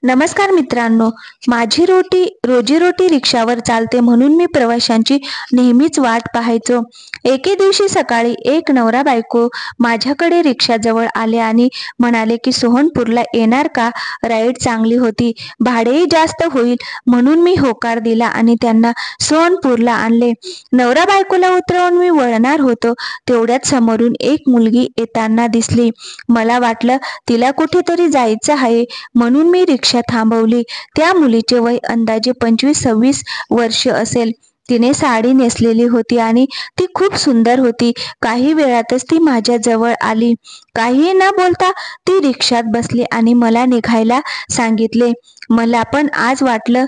नमस्कार मित्रांनो, माझी रोजीरोटी रिक्षावर चालते म्हणून मी प्रवाशांची नेहमीच वाट पाहायचो. एके दिवशी सकाळी एक नवरा बायको माझ्याकडे रिक्षाजवळ आले आणि म्हणाले की सोहनपूरला येणार का? राईड चांगली होती, भाडेही जास्त होईल. म्हणून मी होकार दिला आणि त्यांना सोहनपूरला आणले. नवरा बायकोला उतरवून मी वळणार होतो तेवढ्यात समोरून एक मुलगी येताना दिसली. मला वाटलं तिला कुठेतरी जायचं आहे म्हणून मी रिक्षा थांबवली. त्या मुलीचे वय अंदाजे 25-26 वर्ष असेल. तिने साडी नेसलेली होती आणि ती खूप सुंदर होती. काही वेळातच ती माझ्या जवळ आली. काही न बोलता ती रिक्षात बसली आणि मला निघायला सांगितले. मला पण आज वाटलं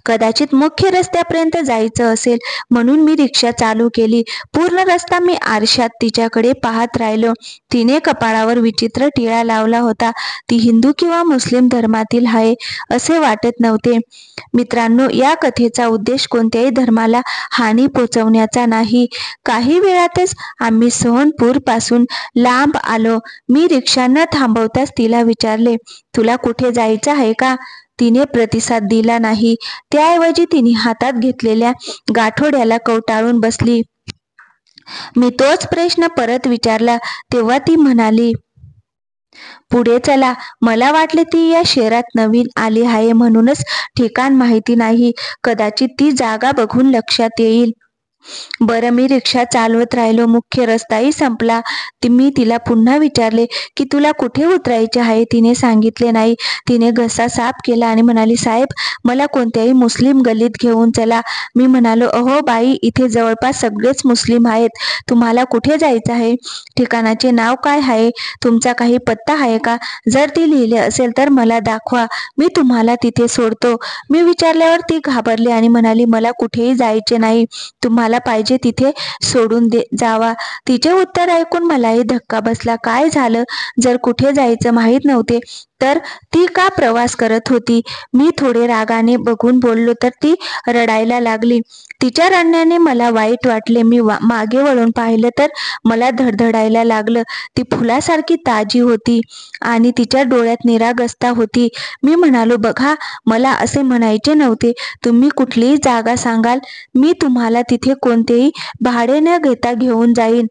कदाचित मुख्य रस्त्यापर्यंत जायचं असेल म्हणून मी रिक्षा चालू केली. पूर्ण रस्ता मी आरशात तिच्याकडे पाहत राहिलो. तिने कपाळावर विचित्र टिळा लावला होता. ती हिंदू किंवा मुस्लिम धर्मातील आहे असे वाटत नव्हते. मित्रांनो, या कथेचा उद्देश कोणत्याही धर्माला हानी पोचवण्याचा नाही. काही वेळातच आम्ही सोहनपूर पासून लांब आलो. मी रिक्षा न थांबवताच तिला विचारले, तुला कुठे जायचं आहे का? तिने प्रतिसाद दिला नाही. त्याऐवजी तिने हातात घेतलेल्या गाठोड्याला कवटाळून बसली. मी तोच प्रश्न परत विचारला तेव्हा ती म्हणाली, पुढे चला. मला वाटले ती या शहरात नवीन आली आहे म्हणूनच ठिकाण माहिती नाही. कदाचित ती जागा बघून लक्षात येईल. बरं, मी रिक्षा चालवत राहिलो. मुख्य रस्ताही संपला. मी तिला पुन्हा विचारले की तुला कुठे उतरायचे आहे? तिने सांगितले नाही. तिने घसा साफ केला आणि म्हणाली, साहेब, मला कोणत्याही मुस्लिम गल्लीत घेऊन चला. मी म्हणालो, अहो बाई, इथे जवळपास सगळेच मुस्लिम आहेत. तुम्हाला कुठे जायचं आहे? ठिकाणाचे नाव काय आहे? तुमचा काही पत्ता आहे का? जर ती लिहिले असेल तर मला दाखवा, मी तुम्हाला तिथे सोडतो. मी विचारल्यावर ती घाबरली आणि म्हणाली, मला कुठेही जायचे नाही. तुम्हाला पाहिजे तिथे सोडून जावा. तिचे उत्तर ऐकून मलाही धक्का बसला. काय झालं? जर कुठे जायचं माहीत नव्हते तर ती का प्रवास करत होती? मी थोडे रागाने बघून बोललो तर ती रडायला लागली. तिच्या रडण्याने मला वाईट वाटले. मी मागे वळून पाहिलं तर मला धडधडायला लागलं. ती फुलासारखी ताजी होती आणि तिच्या डोळ्यात निरागसता होती. मी म्हणालो, बघा, मला असे म्हणायचे नव्हते. तुम्ही कुठलीही जागा सांगाल, मी तुम्हाला तिथे कोणतेही भाडे न घेता घेऊन जाईन.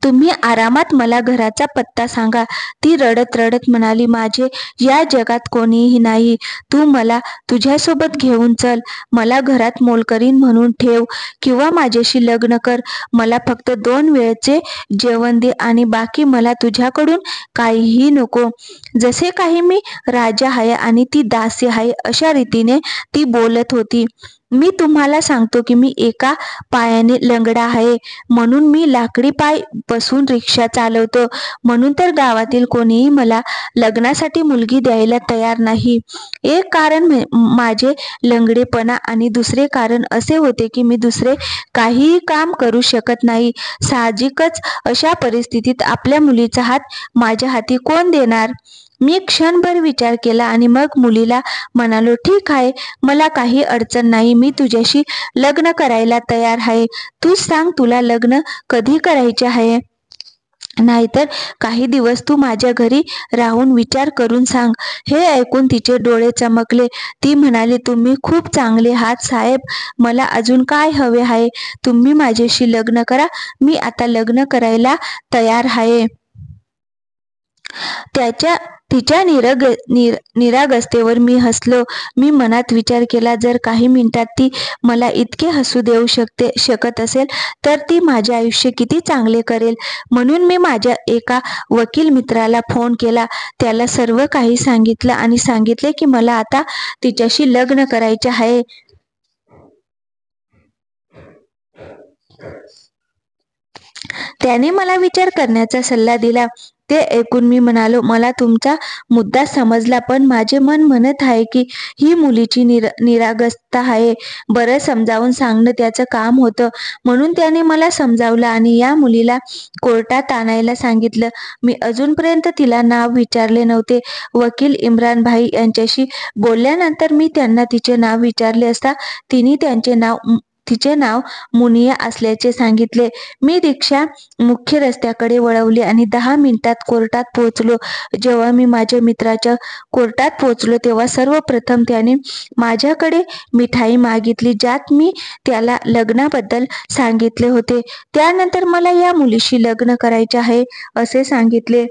तुम्ही आरामात मला घराचा पत्ता सांगा. ती रडत रडत म्हणाली, माझे या जगात कोणीही नाही. तू मला तुझ्यासोबत घेऊन चल. मला घरात मोलकरीण म्हणून ठेव किंवा माझ्याशी लग्न कर. मला फक्त 2 वेळचे जेवण दे आणि बाकी मला तुझ्याकडून काहीही नको. जसे काही मी राजा आहे आणि ती दासी आहे अशा रीतीने ती बोलत होती. मी तुम्हाला सांगतो की मी एका पायाने लंगडा आहे म्हणून मी लाकडी पाय बसून रिक्षा चालवतो. म्हणून तर गावातील कोणीही मला लग्नासाठी मुलगी द्यायला तयार नाही. एक कारण माझे लंगडेपणा आणि दुसरे कारण असे होते की मी दुसरे काहीही काम करू शकत नाही. साहजिकच अशा परिस्थितीत आपल्या मुलीचा हात माझ्या हाती कोण देणार? मी क्षणभर विचार केला आणि मग मुलीला म्हणालो, ठीक आहे, मला काही अडचण नाही. मी तुझ्याशी लग्न करायला तयार आहे. तू सांग, तुला लग्न कधी करायचे आहे? नाहीतर काही दिवस तू माझ्या घरी राहून विचार करून सांग. हे ऐकून तिचे डोळे चमकले. ती म्हणाली, तुम्ही खूप चांगले आहात साहेब. मला अजून काय हवे आहे? तुम्ही माझ्याशी लग्न करा. मी आता लग्न करायला तयार आहे. तिच्या निरागसतेवर मी हसलो. मी मनात विचार केला, जर काही मिनिटात ती मला इतके हसू देऊ शकत असेल तर ती माझे आयुष्य किती चांगले करेल. म्हणून मी माझ्या एका वकील मित्राला फोन केला. त्याला सर्व काही सांगितलं आणि सांगितले की मला आता तिच्याशी लग्न करायचे आहे. त्याने मला विचार करण्याचा सल्ला दिला. ते ऐकून मी म्हणालो, मला तुमचा मुद्दा समजला, पण माझे मन म्हणत आहे की ही मुलीची निरागसता आहे. बरं, समजावून सांगणं त्याचं काम होतं. म्हणून त्याने मला समजावलं आणि या मुलीला कोर्टात आणायला सांगितलं. मी अजूनपर्यंत तिला नाव विचारले नव्हते. वकील इम्रान भाई यांच्याशी बोलल्यानंतर मी त्यांना तिचे नाव विचारले असता तिने त्यांचे नाव तिचे नाव मुनिया असल्याचे सांगितले. मी रिक्षा मुख्य रस्त्याकडे वळवली आणि 10 मिनिटात कोर्टात पोहोचलो. जेव्हा मी माझ्या मित्राच्या कोर्टात पोहोचलो तेव्हा सर्वप्रथम त्याने माझ्याकडे मिठाई मागितली, ज्यात मी त्याला लग्नाबद्दल सांगितले होते. त्यानंतर मला या मुलीशी लग्न करायचे आहे असे सांगितले.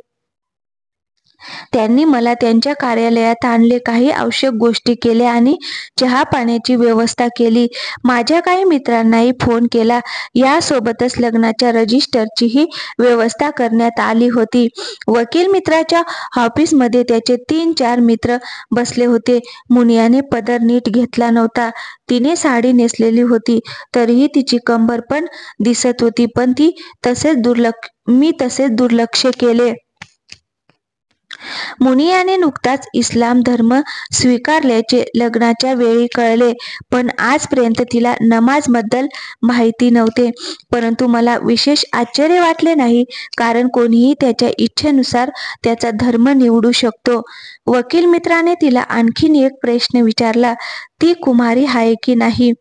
त्यांनी मला त्यांच्या कार्यालयात आणले, काही आवश्यक गोष्टी केल्या आणि चहा पाण्याची व्यवस्था केली. माझ्या काही मित्रांनाही फोन केला. यासोबतच लग्नाच्या रजिस्टरचीही व्यवस्था करण्यात आली होती. वकील मित्राच्या ऑफिसमध्ये त्याचे 3-4 मित्र बसले होते. मुनियाने पदर नीट घेतला नव्हता. तिने साडी नेसलेली होती, तरीही तिची कंबर पण दिसत होती, पण मी तसेच दुर्लक्ष केले. मुनियाने नुकताच इस्लाम धर्म स्वीकारल्याचे लग्नाच्या वेळी कळले, पण आजपर्यंत तिला नमाजबद्दल माहिती नव्हते. परंतु मला विशेष आश्चर्य वाटले नाही, कारण कोणीही त्याच्या इच्छेनुसार त्याचा धर्म निवडू शकतो. वकील मित्राने तिला आणखीन एक प्रश्न विचारला, ती कुमारी आहे की नाही?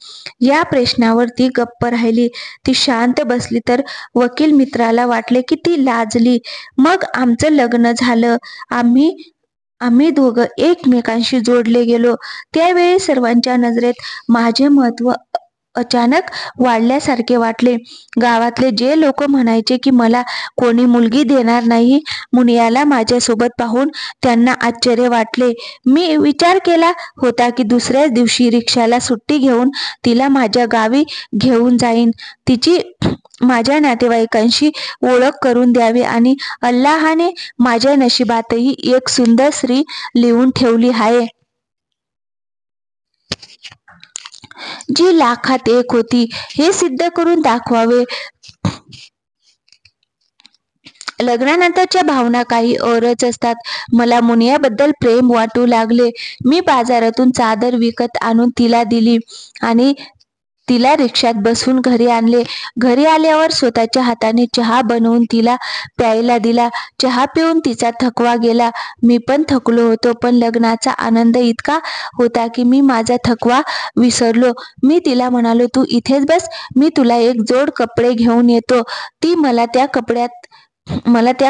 या प्रश्नावर ती गप्प राहिली. ती शांत बसली तर वकील मित्राला वाटले की ती लाजली. मग आमचं लग्न झालं. आम्ही दोघं एकमेकांशी जोडले गेलो. त्यावेळी सर्वांच्या नजरेत माझे महत्त्व अचानक वाढल्यासारखे वाटले. गावातले जे लोक म्हणायचे की मला कोणी मुलगी देणार नाही, मुनियाला माझ्यासोबत पाहून त्यांना आश्चर्य वाटले. मी विचार केला होता की दुसऱ्याच दिवशी रिक्षाला सुट्टी घेऊन तिला माझ्या गावी घेऊन जाईन. तिची माझ्या नातेवाईकांशी ओळख करून द्यावी आणि अल्लाहाने माझ्या नशिबातही एक सुंदर स्त्री लिहून ठेवली आहे, जी लाखात एक होती, हे सिद्ध करून दाखवावे. लग्नानंतरच्या भावना काही औरच असतात. मला मुनियाबद्दल प्रेम वाटू लागले. मी बाजारातून चादर विकत आणून तिला दिली आणि तिला रिक्षात बसून घरी आणले. घरी आल्यावर स्वतःच्या हाताने चहा बनवून तिला प्यायला दिला. चहा पिऊन तिचा थकवा गेला. मी पण थकलो होतो, पण लग्नाचा आनंद इतका होता की मी माझा थकवा विसरलो. मी तिला म्हणालो, तू इथेच बस, मी तुला एक जोड कपडे घेऊन येतो. ती मला त्या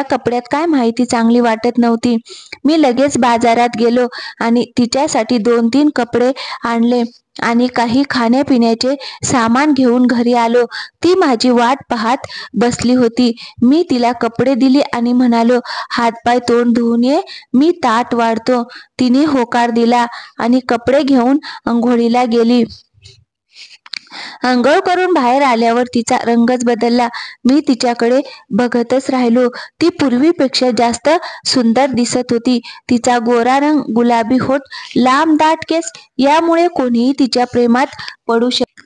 कपड्यात काय माहिती चांगली वाटत नव्हती. मी लगेच बाजारात गेलो आणि तिच्यासाठी 2-3 कपडे आणले आणि काही खाण्यापिण्याचे सामान घेऊन घरी आलो. ती माझी वाट पाहत बसली होती. मी तिला कपडे दिली आणि म्हणालो, हातपाय तोंड धुवून ये, मी ताट वाढतो. तिने होकार दिला आणि कपडे घेऊन अंघोळीला गेली. अंघोळ करून बाहेर आल्यावर तिचा रंगच बदलला. मी तिच्याकडे बघतच राहिलो. ती पूर्वीपेक्षा जास्त सुंदर दिसत होती. तिचा गोरा रंग, गुलाबी होठ, लांब दाट केस यामुळे कोणीही तिच्या प्रेमात पडू शकते.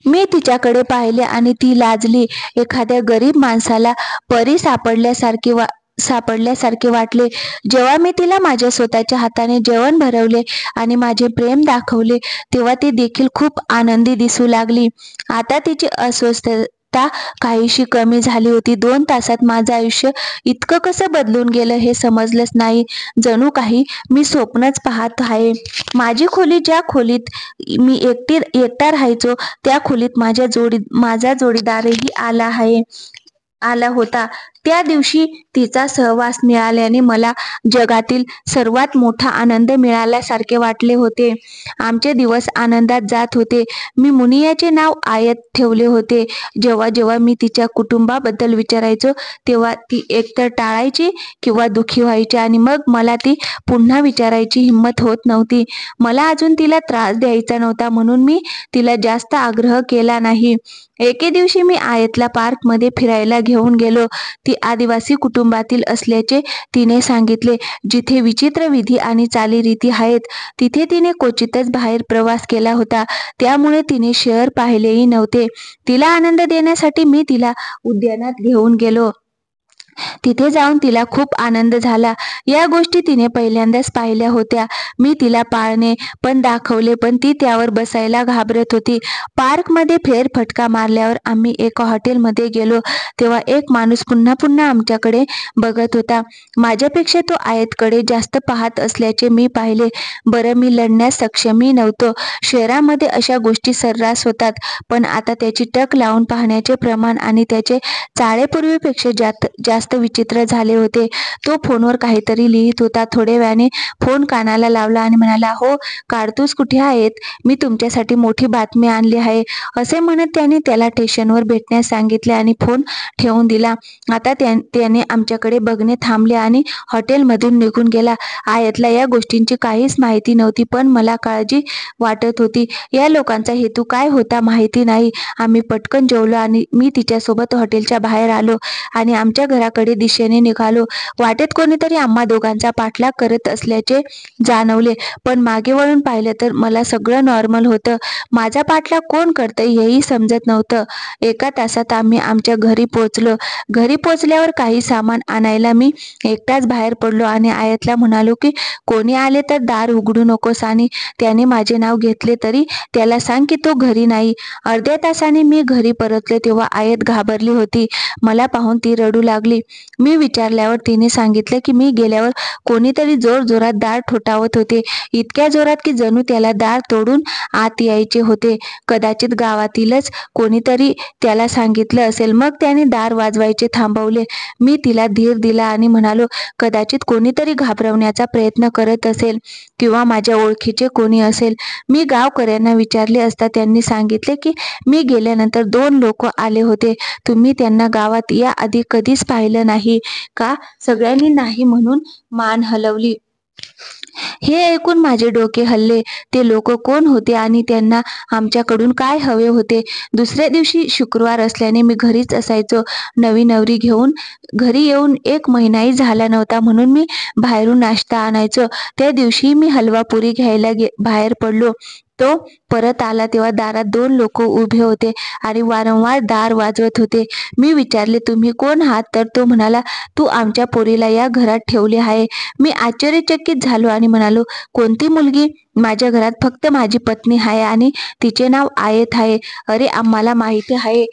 मी तिच्याकडे पाहिले आणि ती लाजली. एखाद्या गरीब माणसाला परी सापडल्यासारखे वाटले. जेव्हा मी तिला माझ्या स्वतःच्या हाताने जेवण भरवले आणि माझे प्रेम दाखवले, तेव्हा ती देखील खूप आनंदी दिसू लागली. आता तिची अस्वस्थता काहीशी कमी झाली होती. 2 तासात माझं आयुष्य इतकं कसं बदलून गेलं हे समजलंच नाही. जणू काही मी स्वप्नच पाहत आहे. माझी खोली, ज्या खोलीत मी एकटा राहायचो, त्या खोलीत माझा जोडीदारही आला होता. त्या दिवशी तिचा सहवास मिळाल्याने मला जगातील सर्वात मोठा आनंद मिळाल्यासारखे वाटले होते. आमचे दिवस आनंदात जात होते. मी मुनियाचे नाव आयत ठेवले होते. जेव्हा मी तिच्या कुटुंबाबद्दल विचारायचो तेव्हा ती एकतर टाळायची किंवा दुःखी व्हायची आणि मग मला ती पुन्हा विचारायची हिंमत होत नव्हती. मला अजून तिला त्रास द्यायचा नव्हता म्हणून मी तिला जास्त आग्रह केला नाही. एके दिवशी मी आयतला पार्कमध्ये फिरायला घेऊन गेलो. ती आदिवासी कुटुंबातील असल्याचे तिने सांगितले, जिथे विचित्र विधी आणि चालीरीती आहेत. तिथे तिने क्वचितच बाहेर प्रवास केला होता, त्यामुळे तिने शहर पाहिलेही नव्हते. तिला आनंद देण्यासाठी मी तिला उद्यानात घेऊन गेलो. तिथे जाऊन तिला खूप आनंद झाला. या गोष्टी तिने पहिल्यांदाच पाहिल्या होत्या. मी तिला पाळणे पण दाखवले, पण ती त्यावर बसायला घाबरत होती. पार्कमध्ये फेरफटका मारल्यावर आम्ही एका हॉटेलमध्ये गेलो तेव्हा एक माणूस पुन्हा पुन्हा आमच्याकडे बघत होता. माझ्यापेक्षा तो आयतकडे जास्त पाहत असल्याचे मी पाहिले. बरं, मी लढण्यास सक्षमही नव्हतो. शहरामध्ये अशा गोष्टी सर्रास होतात, पण आता त्याची टक लावून पाहण्याचे प्रमाण आणि त्याचे चाळे पूर्वीपेक्षा जास्त विचित्र झाले होते. तो फोनवर काहीतरी लिहित होता. थोड्या वेळाने फोन कानाला लावला आणि म्हणाला, "हो कारतूस, कुठे आहेत? मी तुमच्यासाठी मोठी बातमी आणली आहे." असे म्हणत त्याने त्याला स्टेशनवर भेटण्यास सांगितले आणि फोन ठेवून दिला. आता त्याने आमच्याकडे बघणे थांबले आणि हॉटेलमधून निघून गेला. आयतला या गोष्टींची काहीच माहिती नव्हती, पण मला काळजी वाटत होती. या लोकांचा हेतू काय होता माहिती नाही. आम्ही पटकन जेवलो आणि मी तिच्यासोबत हॉटेलच्या बाहेर आलो आणि आमच्या घराकडे दिशेने निघालो. वाटेत कोणीतरी आम्हा दोघांचा पाठलाग करत असल्याचे जाणवले, पण मागे वळून पाहिलं तर मला सगळं नॉर्मल होतं. माझा पाठलाग कोण करतंय हेही समजत नव्हतं. एका तासात आम्ही आमच्या घरी पोहोचलो. घरी पोहोचल्यावर काही सामान आणायला मी एकटाच बाहेर पडलो आणि आयतला म्हणालो की कोणी आले तर दार उघडू नकोस आणि त्याने माझे नाव घेतले तरी त्याला सांग की तो घरी नाही. अर्ध्या तासाने मी घरी परतले तेव्हा आयत घाबरली होती. मला पाहून ती रडू लागली. मी विचारल्यावर तिने सांगितलं की मी गेल्यावर कोणीतरी जोरजोरात दार ठोठावत होते. इतक्या जोरात की जणू त्याला दार तोडून आत यायचे होते. कदाचित गावातीलच कोणीतरी त्याला सांगितलं असेल. मग त्याने दार वाजवायचे थांबवले. मी तिला धीर दिला आणि म्हणालो, कदाचित कोणीतरी घाबरवण्याचा प्रयत्न करत असेल किंवा माझ्या ओळखीचे कोणी असेल. मी गावकऱ्यांना विचारले असता त्यांनी सांगितले की मी गेल्यानंतर 2 लोक आले होते. तुम्ही त्यांना गावात या आधी कधीच पाहिलं नाही का? सगळ्यांनी नाही म्हणून मान हलवली. हे ऐकून माझे डोके हलले. ते लोक कोण होते आणि त्यांना आमच्याकडून काय हवे होते? दुसऱ्या दिवशी शुक्रवार असल्याने मी घरीच असायचो. नवी नवरी घेऊन घरी येऊन 1 महिनाही झाला नव्हता, म्हणून मी बाहेरून नाश्ता आणायचो. त्या दिवशी मी हलवा पुरी घ्यायला बाहेर पडलो. तो परत आला तेव्हा दारात 2 लोक उभे होते आणि वारंवार दार वाजवत होते. मी विचारले, तुम्ही कोण आहात? तर तो म्हणाला, तू आमच्या पोरीला या घरात ठेवले आहे. मी आश्चर्यचकित झालो आणि म्हणालो, कोणती मुलगी? माझ्या घरात फक्त माझी पत्नी आहे आणि तिचे नाव आयत आहे. अरे, आम्हाला माहिती आहे.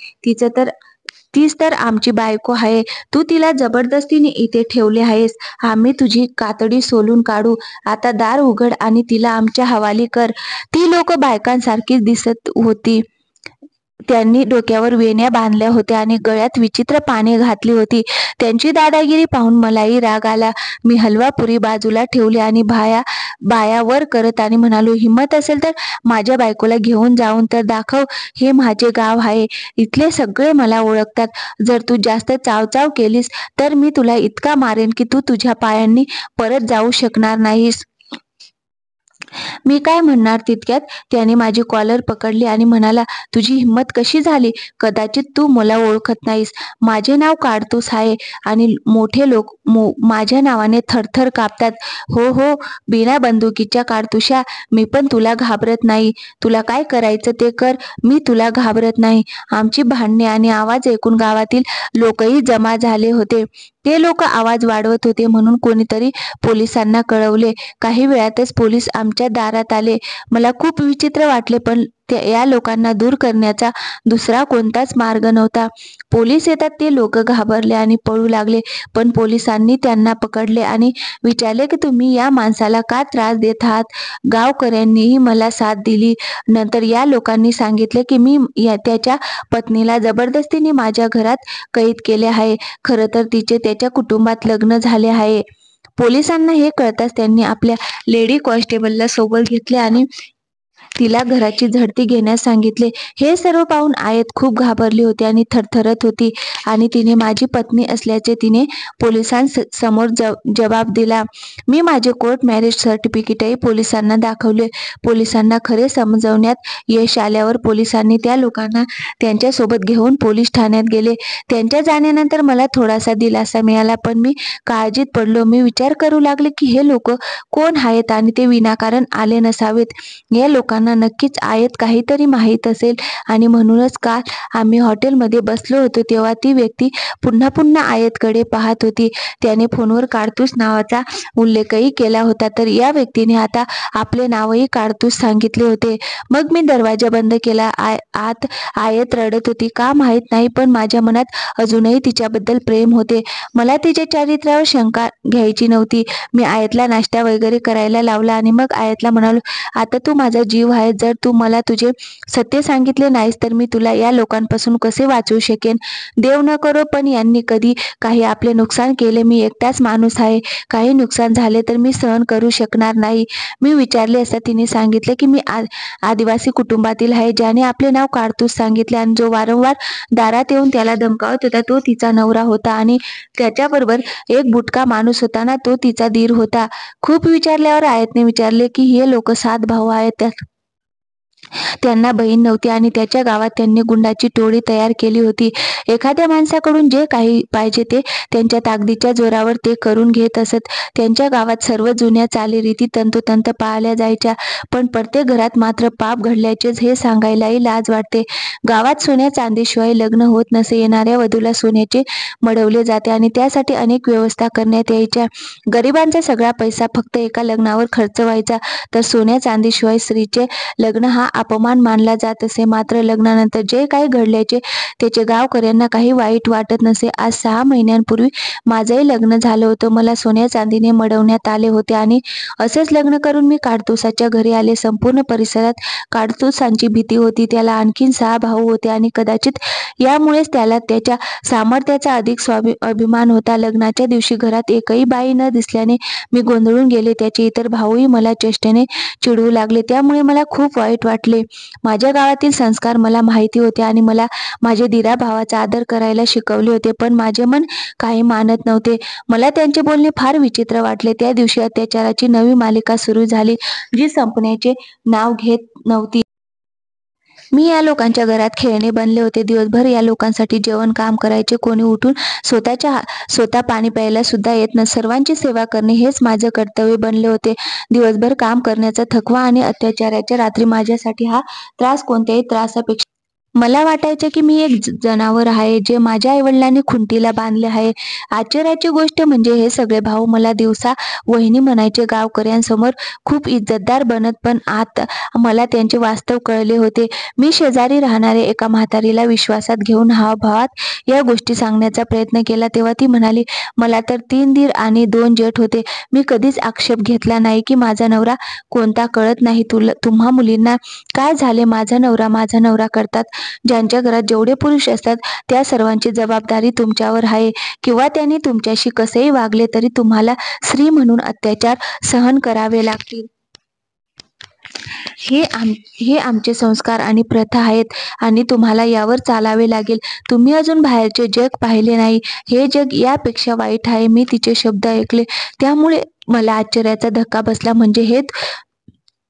तीच तर आमची बायको आहे. तू तिला जबरदस्तीने इथे ठेवले आहेस. आम्ही तुझी कातडी सोलून काढू. आता दार उघड आणि तिला आमच्या हवाली कर. ती लोक बायकांसारखीच दिसत होती. त्यांनी डोक्यावर वेण्या बांधल्या होत्या आणि गळ्यात विचित्र पाने घातली होती. त्यांची दादागिरी पाहून मलाही राग आला. मी हलवा पुरी बाजूला ठेवली आणि बाया वर करत आणि म्हणालो, हिम्मत असेल तर माझ्या बायकोला घेऊन जाऊन तर दाखव. हे माझे गाव आहे. इथले सगळे मला ओळखतात. जर तू जास्त चावचाव केलीस तर मी तुला इतका मारेन की तू तुझ्या पायांनी परत जाऊ शकणार नाहीस. मी काय म्हणणार तितक्यात त्याने माझी कॉलर पकडली आणि म्हणाला, तुझी हिंमत कशी झाली? कदाचित तू मला ओळखत नाहीस. माझे नाव कारतूस आहे आणि मोठे लोक माझ्या नावाने थरथर कापतात. हो हो, बिना बंदुकीच्या कारतुशा, मी पण तुला घाबरत नाही. तुला काय करायचं ते कर. मी तुला घाबरत नाही. आमची भांडणे आणि आवाज ऐकून गावातील लोकही जमा झाले होते. ते लोक आवाज वाढवत होते म्हणून कोणीतरी पोलिसांना कळवले. काही वेळातच पोलीस आमच्या दारात आले. मला खूप विचित्र वाटले, पण या लोकांना दूर करण्याचा दुसरा कोणताच मार्ग नव्हता. पोलीस येतात ते लोक घाबरले आणि पळू लागले, पण पोलिसांनी त्यांना पकडले आणि विचारले की तुम्ही या माणसाला का त्रास देत आहात? गावकऱ्यांनीही मला साथ दिली. नंतर या लोकांनी सांगितले की मी त्याच्या पत्नीला जबरदस्तीने माझ्या घरात कैद केले आहे. खरं तर तिचे त्याच्या कुटुंबात लग्न झाले आहे. पोलिसांना हे कळताच त्यांनी आपल्या लेडी कॉन्स्टेबलला सोबत घेतले आणि तिला घराची झडती घेण्यास सांगितले. हे सर्व पाहून आयत खूप घाबरली होती आणि थरथरत होती आणि तिने माझी पत्नी असल्याचे तिने पोलिसांसमोर जबाब दिला. मी माझे कोर्ट मॅरेज सर्टिफिकेटही पोलिसांना दाखवले. पोलिसांना खरे समजवण्यात यश आल्यावर पोलिसांनी त्या लोकांना त्यांच्यासोबत घेऊन पोलीस ठाण्यात गेले. त्यांच्या जाण्यानंतर मला थोडासा दिलासा मिळाला, पण मी काळजीत पडलो. मी विचार करू लागले की हे लोक कोण आहेत आणि ते विनाकारण आले नसावेत. या लोकांना लोकांना नक्कीच आयत काहीतरी माहीत असेल आणि म्हणूनच काल आम्ही हॉटेलमध्ये बसलो होतो तेव्हा ती व्यक्ती पुन्हा पुन्हा आयतकडे पाहत होती. त्याने फोनवर काडतूस नावाचा उल्लेखही केला होता, तर या व्यक्तीने आता आपले नावही काडतूस सांगितले होते. मग मी दरवाजा बंद केला. आत आयत रडत होती. का माहीत नाही, पण माझ्या मनात अजूनही तिच्याबद्दल प्रेम होते. मला तिच्या चारित्र्यावर शंका घ्यायची नव्हती. मी आयतला नाश्ता वगैरे करायला लावला आणि मग आयतला म्हणालो, आता तू माझा जीव आहे. जर तू मला तुझे सत्य सांगितले नाहीस तर मी तुला या लोकांपासून कसे वाचवू शकेन? देव न करो, पण यांनी कधी काही आपले नुकसान केले? मी एकटाच माणूस आहे. काही नुकसान झाले तर मी सहन करू शकणार नाही. मी विचारले असता तिने सांगितले की मी आदिवासी कुटुंबातील आहे, ज्याने आपले नाव काडतूस सांगितले आणि जो वारंवार दारात येऊन त्याला धमकावत होता तो तिचा नवरा होता आणि त्याच्याबरोबर एक बुटका माणूस होता ना, तो तिचा दीर होता. खूप विचारल्यावर आयतने विचारले की हे लोक 7 भाऊ आहेत, त्यांना बहीण नव्हती आणि त्याच्या गावात त्यांनी गुंडाची टोळी तयार केली होती. एखाद्या माणसाकडून जे काही पाहिजे ते त्यांच्या ताकदीच्या जोरावर ते करून घेत असत. त्यांच्या गावात सर्व जुन्या चालीरीती तंतोतंत पाळल्या जायच्या, पण प्रत्येक घरात मात्र पाप घडल्याचेच हे सांगायलाही लाज वाटते. गावात सोन्या चांदीशिवाय लग्न होत नसे. येणाऱ्या वधूला सोन्याचे मढवले जाते आणि त्यासाठी अनेक व्यवस्था करण्यात यायच्या. गरिबांचा सगळा पैसा फक्त एका लग्नावर खर्च व्हायचा, तर सोन्या चांदीशिवाय स्त्रीचे लग्न हा अपमान मानला जात असे. मात्र लग्नानंतर जे काही घडल्याचे त्याचे गावकऱ्यांना काही वाईट वाटत नसे. आज 6 महिन्यांपूर्वी माझंही लग्न झालं होतं. मला सोन्या चांदीने मढवण्यात आले होते आणि असेच लग्न करून मी काडतुसाच्या घरी आले. संपूर्ण परिसरात काडतुसांची भीती होती. त्याला आणखीन 6 भाऊ होते आणि कदाचित यामुळेच त्याला त्याच्या सामर्थ्याचा अधिक अभिमान होता. लग्नाच्या दिवशी घरात एकही बाई न दिसल्याने मी गोंधळून गेले. त्याचे इतर भाऊही मला चेष्टेने चिडवू लागले, त्यामुळे मला खूप वाईट वाटले. माझ्या गावातील संस्कार मला माहिती होते आणि मला माझे दिरा भावाचा आदर करायला शिकवले होते, पण माझे मन काही मानत नव्हते. मला त्यांचे बोलणे फार विचित्र वाटले. त्या दिवशी अत्याचाराची नवी मालिका सुरू झाली, जी संपण्याचे नाव घेत नव्हती. मी या लोकांच्या घरात खेळणे बनले होते. दिवसभर या लोकांसाठी जेवण काम करायचे. कोणी उठून स्वतः पाणी प्यायला सुद्धा येत नसे. सर्वांची सेवा करणे हेच माझे कर्तव्य बनले होते. दिवसभर काम करण्याचा थकवा आणि अत्याचाराच्या रात्री माझ्यासाठी हा त्रास कोणत्याही त्रासापेक्षा मला वाटायचे की मी एक जनावर आहे जे माझ्या आईवडिलांनी खुंटीला बांधले आहे. आश्चर्याची गोष्ट म्हणजे हे सगळे भाऊ मला दिवसा वहिनी म्हणायचे. गावकऱ्यांसमोर खूप इज्जतदार बनत, पण आत मला त्यांचे वास्तव कळले होते. मी शेजारी राहणाऱ्या एका म्हातारीला विश्वासात घेऊन हावभावात या गोष्टी सांगण्याचा प्रयत्न केला, तेव्हा ती म्हणाली, मला तर 3 दीर आणि 2 जेठ होते. मी कधीच आक्षेप घेतला नाही की माझा नवरा कोणता कळत नाही तुम्हा मुलींना काय झाले? माझा नवरा करतात. ज्यांच्या घरात जेवढे पुरुष असतात त्या सर्वांची जबाबदारी तुमच्यावर आहे. किंवा त्यांनी तुमच्याशी कसेही वागले तरी तुम्हाला स्त्री म्हणून अत्याचार सहन करावे लागतील. हे आमचे संस्कार आणि प्रथा आहेत आणि तुम्हाला यावर चालावे लागेल. तुम्ही अजून बाहेरचे जग पाहिले नाही. हे जग यापेक्षा वाईट आहे. मी तिचे शब्द ऐकले, त्यामुळे मला आश्चर्याचा धक्का बसला. म्हणजे हे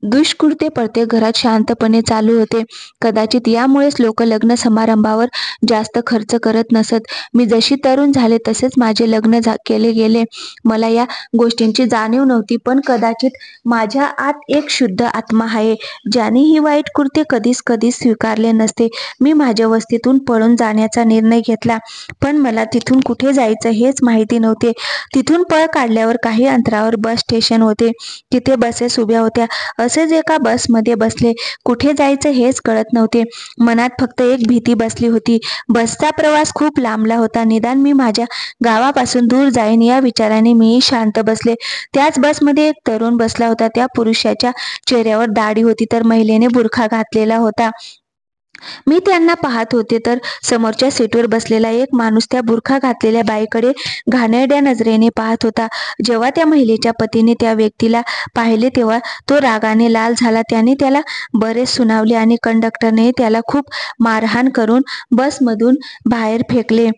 दुष्कृत्य प्रत्येक घरात शांतपणे चालू होते. कदाचित यामुळेच लोक लग्न समारंभावर जास्त खर्च करत नसत. मी जशी तरुण झाले तसेच माझे लग्न केले गेले. मला या गोष्टींची जाणीव नव्हती, पण कदाचित माझ्या आत एक शुद्ध आत्मा आहे ज्याने ही वाईट कृत्य कधीच स्वीकारले नसते. मी माझ्या वस्तीतून पळून जाण्याचा निर्णय घेतला, पण मला तिथून कुठे जायचं हेच माहिती नव्हते. तिथून पळ काढल्यावर काही अंतरावर बस स्टेशन होते. तिथे बसेस उभ्या होत्या. असेच एका बसमध्ये बसले. कुठे जायचं हेच कळत नव्हते. मनात फक्त एक भीती बसली होती. बसचा प्रवास खूप लांबला होता. निदान मी माझ्या गावापासून दूर जाईन या विचाराने मीही शांत बसले. त्याच बसमध्ये एक तरुण बसला होता. त्या पुरुषाच्या चेहऱ्यावर दाढी होती तर महिलेने बुरखा घातलेला होता. मी त्यांना पाहत होते तर समोरच्या सीटवर बसलेला एक माणूस त्या बुरखा घातलेल्या बाईकडे घाणेरड्या नजरेने पाहत होता. जेव्हा त्या महिलेच्या पतीने त्या व्यक्तीला पाहिले तेव्हा तो रागाने लाल झाला. त्याने त्याला बरेच सुनावले आणि कंडक्टरने त्याला खूप मारहाण करून बसमधून बाहेर फेकले.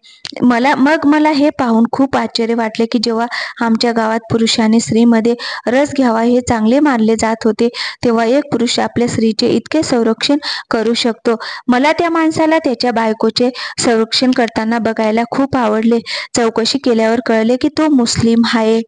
मला हे पाहून खूप आश्चर्य वाटले की जेव्हा आमच्या गावात पुरुषाने स्त्रीमध्ये रस घ्यावा हे चांगले मानले जात होते, तेव्हा एक पुरुष आपल्या स्त्रीचे इतके संरक्षण करू शकतो. मला त्या माणसाला त्याच्या बायकोचे संरक्षण करताना बघायला खूप आवडले. चौकशी केल्यावर कळले की तो मुस्लिम आहे.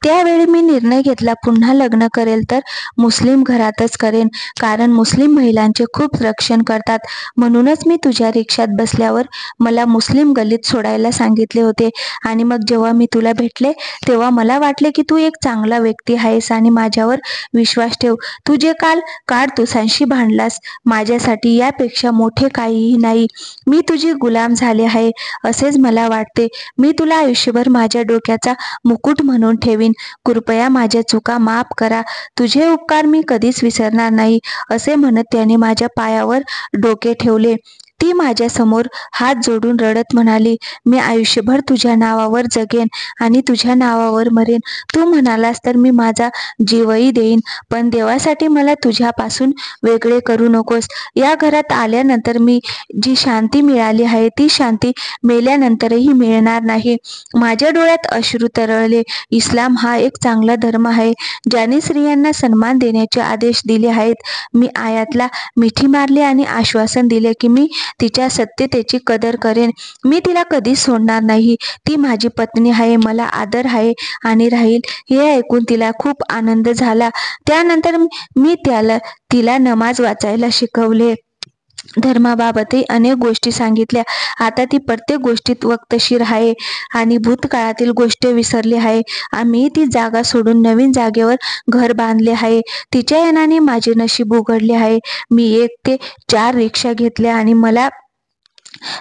त्यावेळी मी निर्णय घेतला, पुन्हा लग्न करेल तर मुस्लिम घरातच करेन, कारण मुस्लिम महिलांचे खूप रक्षण करतात. म्हणूनच मी तुझ्या रिक्षात बसल्यावर मला मुस्लिम गल्लीत सोडायला सांगितले होते. आणि मग जेव्हा मी तुला भेटले तेव्हा मला वाटले की तू एक चांगला व्यक्ती आहेस आणि माझ्यावर विश्वास ठेव. तू जे काल काडतुसांशी भांडलास, माझ्यासाठी यापेक्षा मोठे काहीही नाही. मी तुझी गुलाम झाले आहे असेच मला वाटते. मी तुला आयुष्यभर माझ्या डोक्याचा मुकुट म्हणून ठेवीन. कृपया माझ्या चुका माफ करा. तुझे उपकार मी कधीच विसरणार नाही, असे म्हणत त्याने माझ्या पायावर डोके ठेवले. ती माझ्या समोर हात जोडून रडत म्हणाली, मी आयुष्यभर तुझ्या नावावर जगेन आणि तुझ्या नावावर मरेन. तू म्हणालास तर मी माझा जीवही देईन, पण देवासाठी मला तुझ्यापासून वेगळे करू नकोस. या घरात आल्यानंतर मी जी शांती मिळाली आहे ती शांती मेल्यानंतरही मिळणार नाही. माझ्या डोळ्यात अश्रू तरळले. इस्लाम हा एक चांगला धर्म आहे, ज्याने स्त्रियांना सन्मान देण्याचे आदेश दिले आहेत. मी आयातला मिठी मारली आणि आश्वासन दिले की मी तिच्या सत्यतेची कदर करेन. मी तिला कधीच सोडणार नाही. ती माझी पत्नी आहे, मला आदर आहे आणि राहील. हे ऐकून तिला खूप आनंद झाला. त्यानंतर मी तिला नमाज वाचायला शिकवले. धर्माबाबतही अनेक गोष्टी सांगितल्या. आता ती प्रत्येक गोष्टीत वक्तशीर आहे आणि भूतकाळातील गोष्ट विसरली आहे. आम्ही ती जागा सोडून नवीन जागेवर घर बांधले आहे. तिच्या येण्याने माझे नशीब उघडले आहे. मी 1 ते 4 रिक्षा घेतल्या आणि मला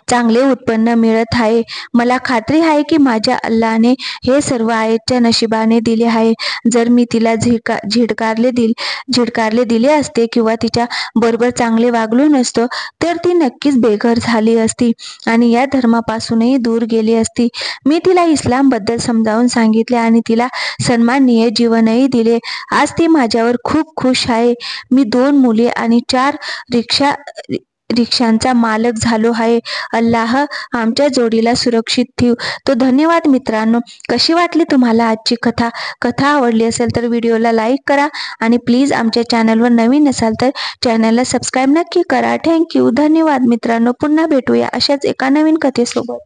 चांगले उत्पन्न मिळत आहे. मला खात्री आहे की माझ्या अल्लाने हे सर्व आयतच्या नशिबाने दिले आहे. जर मी तिला झिडकारले दिले असते किंवा तिच्या बरोबर चांगले वागलो नसतो तर ती नक्कीच बेघर झाली असती आणि या धर्मापासूनही दूर गेली असती. मी तिला इस्लाम बद्दल समजावून सांगितले आणि तिला सन्माननीय जीवनही दिले. आज ती माझ्यावर खूप खुश आहे. मी 2 मुले आणि 4 रिक्षांचा मालक झालो आहे. अल्लाह आमच्या जोडीला सुरक्षित ठेव. तो धन्यवाद. मित्रांनो, कशी वाटली तुम्हाला आजची कथा आवडली असेल तर व्हिडिओला लाईक करा आणि प्लीज आमच्या चॅनलवर नवीन असाल तर चॅनलला सबस्क्राईब नक्की करा. थँक्यू. धन्यवाद मित्रांनो. पुन्हा भेटूया अशाच एका नवीन कथेसोबत.